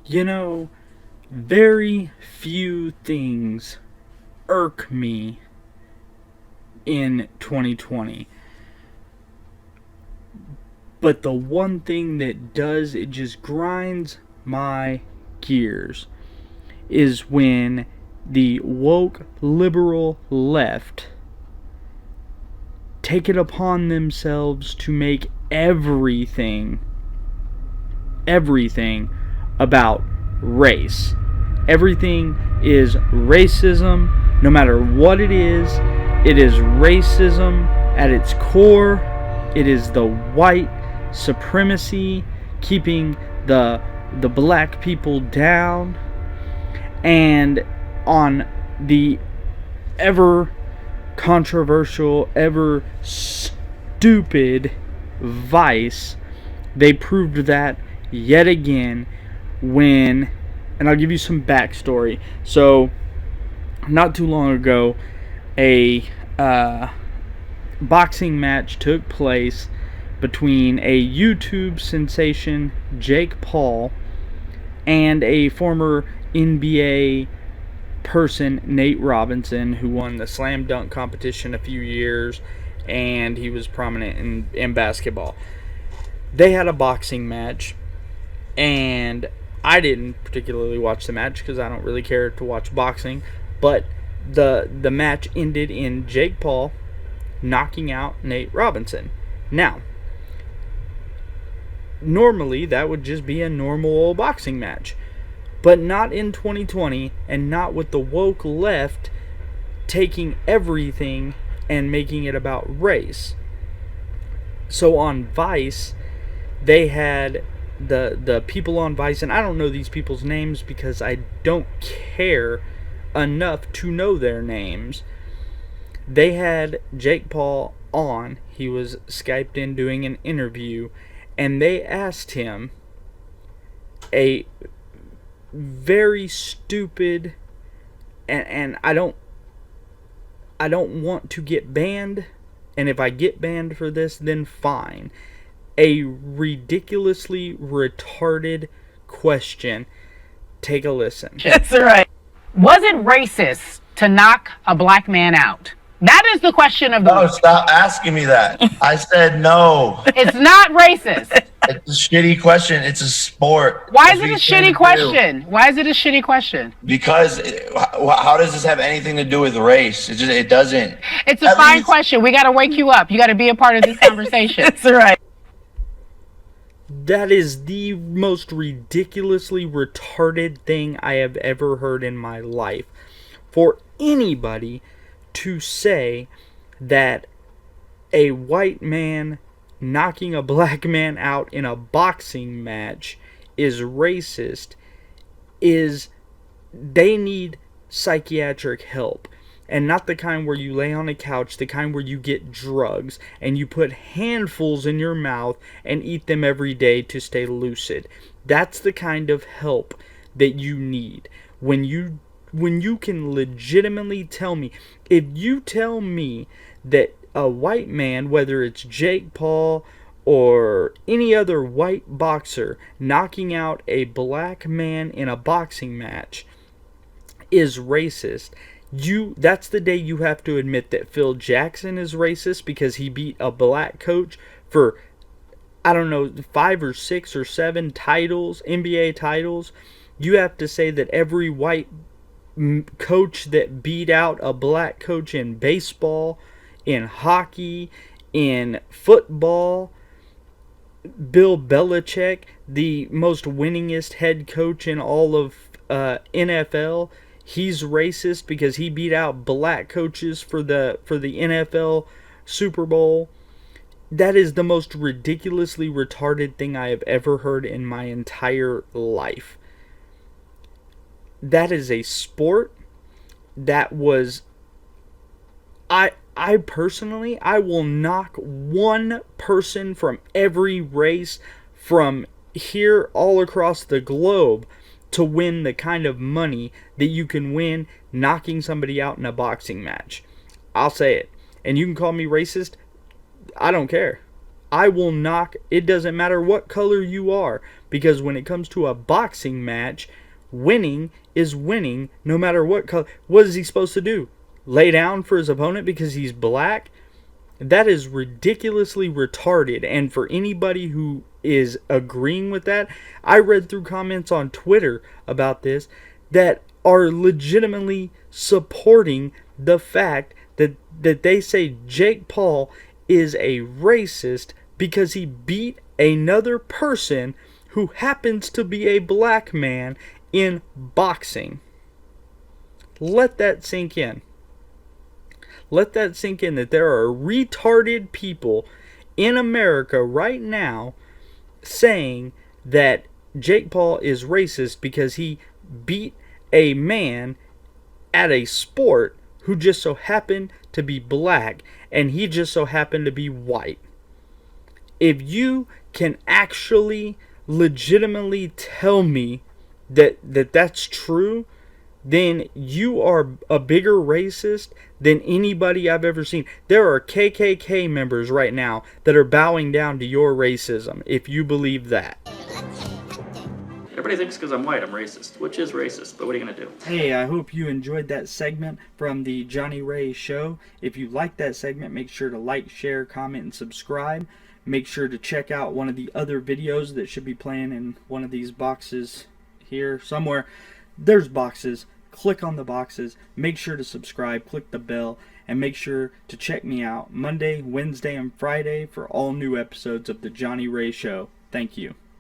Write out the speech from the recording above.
You know, very few things irk me in 2020. But the one thing that does, it just grinds my gears, is when the woke liberal left take it upon themselves to make everything about race. Everything is racism, no matter what it is racism at its core. It is the white supremacy keeping the black people down. And on the ever controversial, ever stupid Vice, they proved that yet again when, and I'll give you some backstory. So, not too long ago, a boxing match took place between a YouTube sensation, Jake Paul, and a former NBA person, Nate Robinson, who won the slam dunk competition a few years, and he was prominent in basketball. They had a boxing match, and I didn't particularly watch the match because I don't really care to watch boxing, but the match ended in Jake Paul knocking out Nate Robinson. Now, normally that would just be a normal old boxing match, but not in 2020, and not with the woke left taking everything and making it about race. So on Vice, they had the people on Vice, and I don't know these people's names because I don't care enough to know their names. They had Jake Paul on. He was Skyped in doing an interview, and they asked him a very stupid, and I don't want to get banned, and if I get banned for this, then fine. A ridiculously retarded question. Take a listen. That's right. Was it racist to knock a black man out? That is the question of the No, week. stop asking me that. I said no. It's not racist. It's a shitty question. It's a sport. Why is it a shitty question? Why is it a shitty question? Because how does this have anything to do with race? It doesn't. It's a fine question. We got to wake you up. You got to be a part of this conversation. That's right. That is the most ridiculously retarded thing I have ever heard in my life. For anybody to say that a white man knocking a black man out in a boxing match is racist, is they need psychiatric help. And not the kind where you lay on a couch, the kind where you get drugs and you put handfuls in your mouth and eat them every day to stay lucid. That's the kind of help that you need. When you can legitimately tell me, if you tell me that a white man, whether it's Jake Paul or any other white boxer, knocking out a black man in a boxing match is racist, that's the day you have to admit that Phil Jackson is racist because he beat a black coach for, I don't know, 5 or 6 or 7 titles, NBA titles. You have to say that every white coach that beat out a black coach in baseball, in hockey, in football, Bill Belichick, the most winningest head coach in all of NFL, he's racist because he beat out black coaches for the NFL Super Bowl. That is the most ridiculously retarded thing I have ever heard in my entire life. That is a sport that was... I personally, I will knock one person from every race from here all across the globe to win the kind of money that you can win knocking somebody out in a boxing match. I'll say it. And you can call me racist. I don't care. I will knock, it doesn't matter what color you are, Because when it comes to a boxing match, winning is winning no matter what color. What is he supposed to do? Lay down for his opponent because he's black? That is ridiculously retarded. And for anybody who is agreeing with that, I read through comments on Twitter about this that are legitimately supporting the fact that they say Jake Paul is a racist because he beat another person who happens to be a black man in boxing. Let that sink in. Let that sink in, that there are retarded people in America right now saying that Jake Paul is racist because he beat a man at a sport who just so happened to be black and he just so happened to be white. If you can actually legitimately tell me that that's true, then you are a bigger racist than anybody I've ever seen. There are KKK members right now that are bowing down to your racism, if you believe that. Everybody thinks because I'm white I'm racist, which is racist, but what are you going to do? Hey, I hope you enjoyed that segment from the Johnny Ray Show. If you liked that segment, make sure to like, share, comment, and subscribe. Make sure to check out one of the other videos that should be playing in one of these boxes here somewhere. There's boxes. Click on the boxes. Make sure to subscribe. Click the bell. And make sure to check me out Monday, Wednesday, and Friday for all new episodes of the Johnny Ray Show. Thank you.